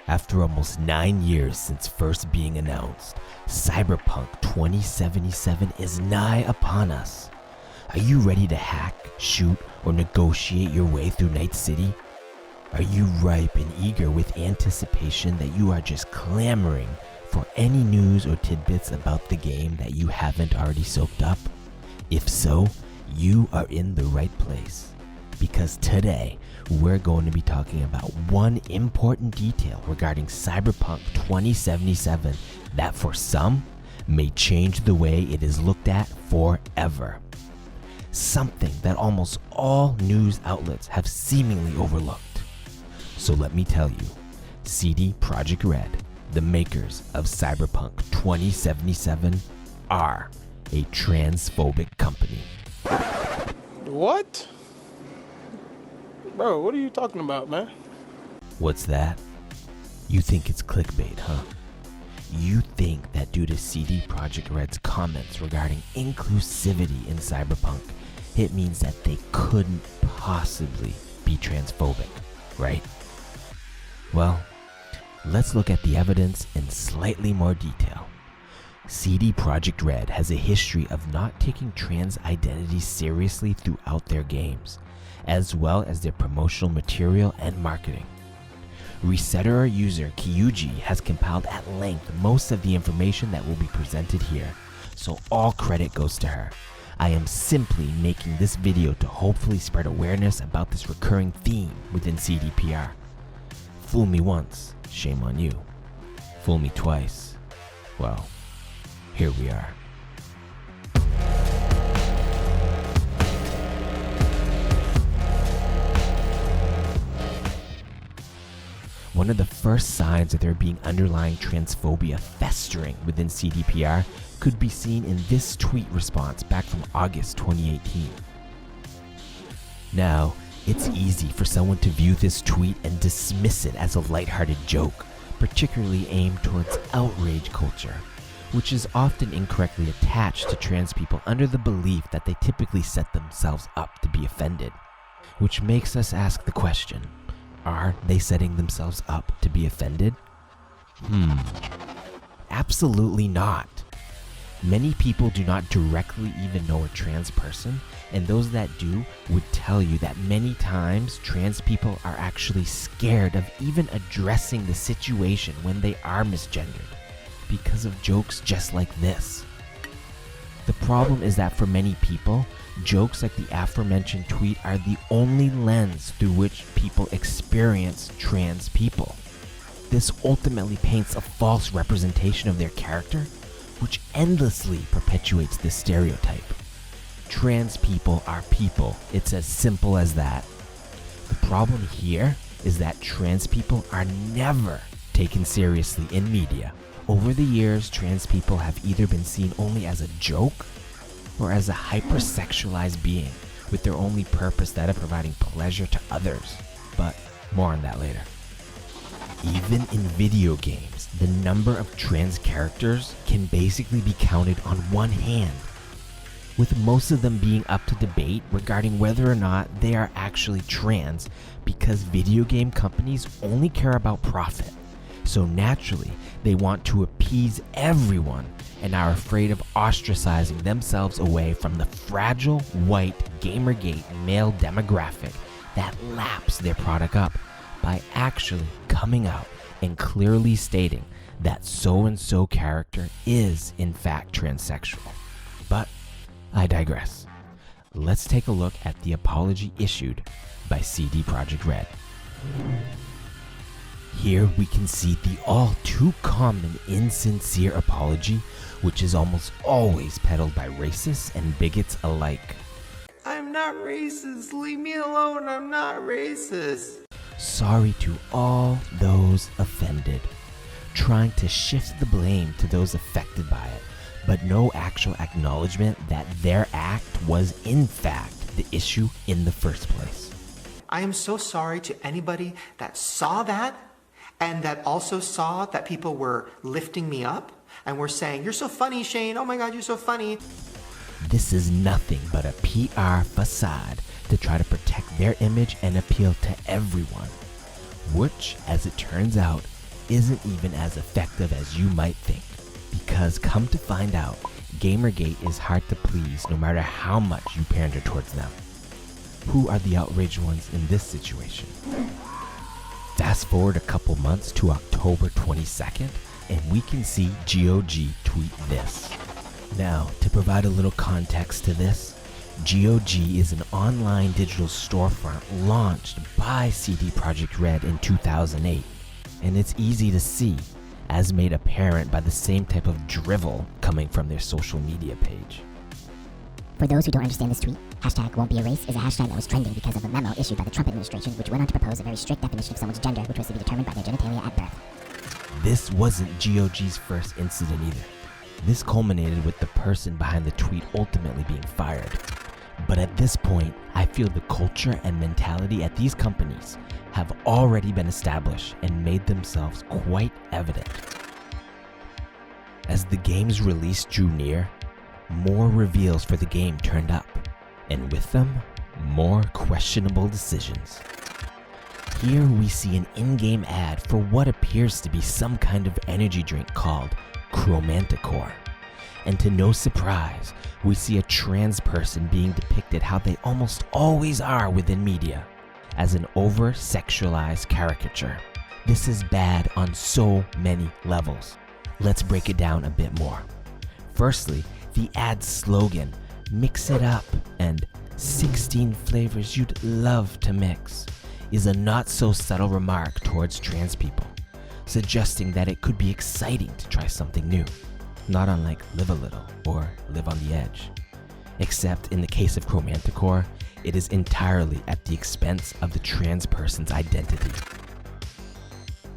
After almost 9 years since first being announced, Cyberpunk 2077 is nigh upon us. Are you ready to hack, shoot, or negotiate your way through Night City? Are you ripe and eager with anticipation that you are just clamoring for any news or tidbits about the game that you haven't already soaked up? If so, you are in the right place. Because today, we're going to be talking about one important detail regarding Cyberpunk 2077 that for some may change the way it is looked at forever. Something that almost all news outlets have seemingly overlooked. So let me tell you, CD Projekt Red, the makers of Cyberpunk 2077, are a transphobic company. What? Bro, what are you talking about, man? What's that? You think it's clickbait, huh? You think that due to CD Projekt Red's comments regarding inclusivity in Cyberpunk, it means that they couldn't possibly be transphobic, right? Well, let's look at the evidence in slightly more detail. CD Projekt Red has a history of not taking trans identities seriously throughout their games, as well as their promotional material and marketing. Resetterer user Kyuji has compiled at length most of the information that will be presented here, so all credit goes to her. I am simply making this video to hopefully spread awareness about this recurring theme within CDPR. Fool me once, shame on you. Fool me twice, well, here we are. One of the first signs of there being underlying transphobia festering within CDPR could be seen in this tweet response back from August 2018. Now, it's easy for someone to view this tweet and dismiss it as a lighthearted joke, particularly aimed towards outrage culture, which is often incorrectly attached to trans people under the belief that they typically set themselves up to be offended. Which makes us ask the question, are they setting themselves up to be offended? Absolutely not. Many people do not directly even know a trans person, and those that do would tell you that many times trans people are actually scared of even addressing the situation when they are misgendered, because of jokes just like this. The problem is that for many people, jokes like the aforementioned tweet are the only lens through which people experience trans people. This ultimately paints a false representation of their character, which endlessly perpetuates this stereotype. Trans people are people. It's as simple as that. The problem here is that trans people are never taken seriously in media. Over the years, trans people have either been seen only as a joke or as a hypersexualized being, with their only purpose that of providing pleasure to others. But more on that later. Even in video games, the number of trans characters can basically be counted on one hand, with most of them being up to debate regarding whether or not they are actually trans, because video game companies only care about profit. So naturally, they want to appease everyone and are afraid of ostracizing themselves away from the fragile, white, Gamergate male demographic that laps their product up by actually coming out and clearly stating that so-and-so character is in fact transsexual. But I digress. Let's take a look at the apology issued by CD Projekt Red. Here we can see the all too common insincere apology, which is almost always peddled by racists and bigots alike. I'm not racist, leave me alone, I'm not racist. Sorry to all those offended, trying to shift the blame to those affected by it, but no actual acknowledgement that their act was in fact the issue in the first place. I am so sorry to anybody that saw that and that also saw that people were lifting me up and were saying, "You're so funny, Shane. Oh my God, you're so funny." This is nothing but a PR facade to try to protect their image and appeal to everyone, which, as it turns out, isn't even as effective as you might think. Because come to find out, Gamergate is hard to please no matter how much you pander towards them. Who are the outraged ones in this situation? Fast forward a couple months to October 22nd, and we can see GOG tweet this. Now, to provide a little context to this, GOG is an online digital storefront launched by CD Projekt Red in 2008, and it's easy to see, as made apparent by the same type of drivel coming from their social media page. For those who don't understand this tweet, hashtag won't be erased is a hashtag that was trending because of a memo issued by the Trump administration which went on to propose a very strict definition of someone's gender, which was to be determined by their genitalia at birth. This wasn't GOG's first incident either. This culminated with the person behind the tweet ultimately being fired. But at this point, I feel the culture and mentality at these companies have already been established and made themselves quite evident. As the game's release drew near, more reveals for the game turned up, and with them, more questionable decisions. Here we see an in-game ad for what appears to be some kind of energy drink called Chromanticore. And to no surprise, we see a trans person being depicted how they almost always are within media, as an over-sexualized caricature. This is bad on so many levels. Let's break it down a bit more. Firstly, the ad's slogan, "Mix it up," and 16 flavors you'd love to mix, is a not so subtle remark towards trans people, suggesting that it could be exciting to try something new, not unlike Live a Little or Live on the Edge. Except in the case of Chromanticore, it is entirely at the expense of the trans person's identity.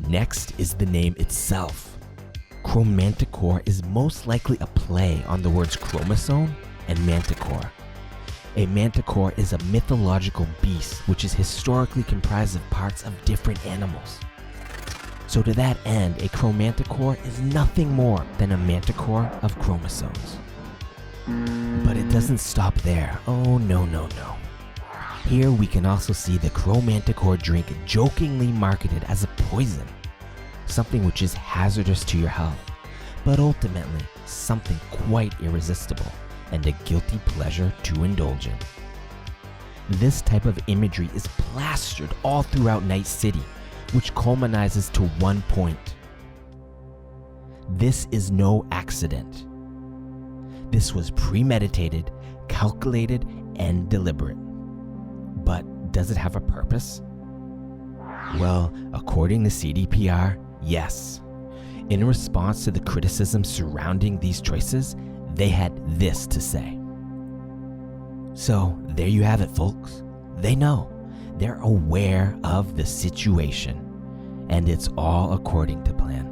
Next is the name itself. Chromanticore is most likely a play on the words chromosome and manticore. A manticore is a mythological beast which is historically comprised of parts of different animals. So to that end, a chromanticore is nothing more than a manticore of chromosomes. But it doesn't stop there. Oh no. Here we can also see the chromanticore drink jokingly marketed as a poison, something which is hazardous to your health, but ultimately something quite irresistible and a guilty pleasure to indulge in. This type of imagery is plastered all throughout Night City, which culminates to one point. This is no accident. This was premeditated, calculated, and deliberate. But does it have a purpose? Well, according to CDPR, yes. In response to the criticism surrounding these choices, they had this to say. So, there you have it, folks. They know. They're aware of the situation. And it's all according to plan.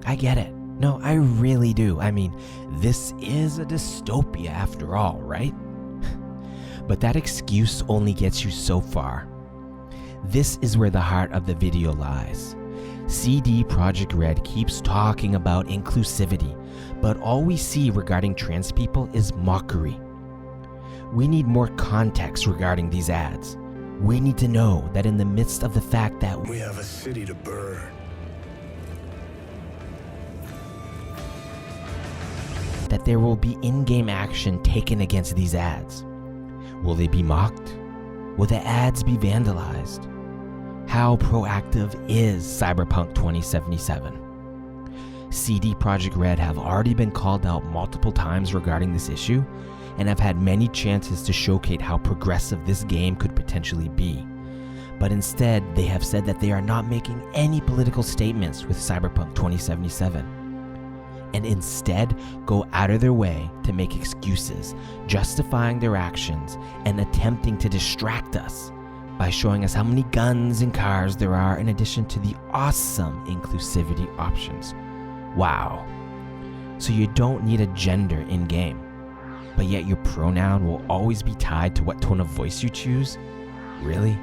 I get it. No, I really do. I mean, this is a dystopia after all, right? But that excuse only gets you so far. This is where the heart of the video lies. CD Projekt Red keeps talking about inclusivity, but all we see regarding trans people is mockery. We need more context regarding these ads. We need to know that in the midst of the fact that we have a city to burn, that there will be in-game action taken against these ads. Will they be mocked? Will the ads be vandalized? How proactive is Cyberpunk 2077? CD Projekt Red have already been called out multiple times regarding this issue, and have had many chances to showcase how progressive this game could potentially be. But instead, they have said that they are not making any political statements with Cyberpunk 2077, and instead go out of their way to make excuses, justifying their actions and attempting to distract us by showing us how many guns and cars there are in addition to the awesome inclusivity options. Wow. So you don't need a gender in-game, but yet your pronoun will always be tied to what tone of voice you choose? Really?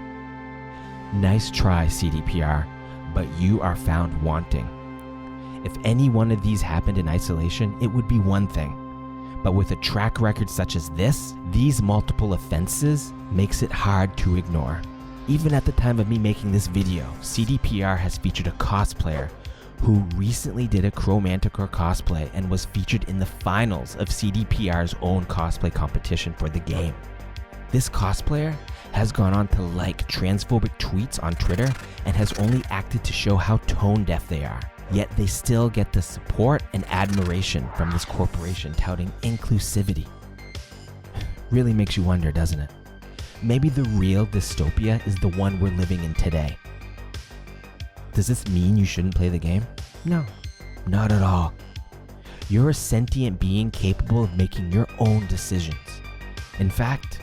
Nice try, CDPR, but you are found wanting. If any one of these happened in isolation, it would be one thing. But with a track record such as this, these multiple offenses makes it hard to ignore. Even at the time of me making this video, CDPR has featured a cosplayer who recently did a Chromanticore cosplay and was featured in the finals of CDPR's own cosplay competition for the game. This cosplayer has gone on to like transphobic tweets on Twitter and has only acted to show how tone deaf they are. Yet they still get the support and admiration from this corporation touting inclusivity. Really makes you wonder, doesn't it? Maybe the real dystopia is the one we're living in today. Does this mean you shouldn't play the game? No, not at all. You're a sentient being capable of making your own decisions. In fact,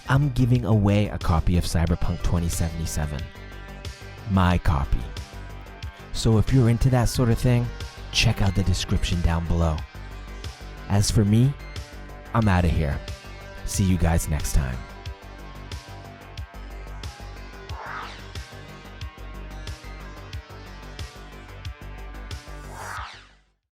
I'm giving away a copy of Cyberpunk 2077. My copy. So if you're into that sort of thing, check out the description down below. As for me, I'm out of here. See you guys next time.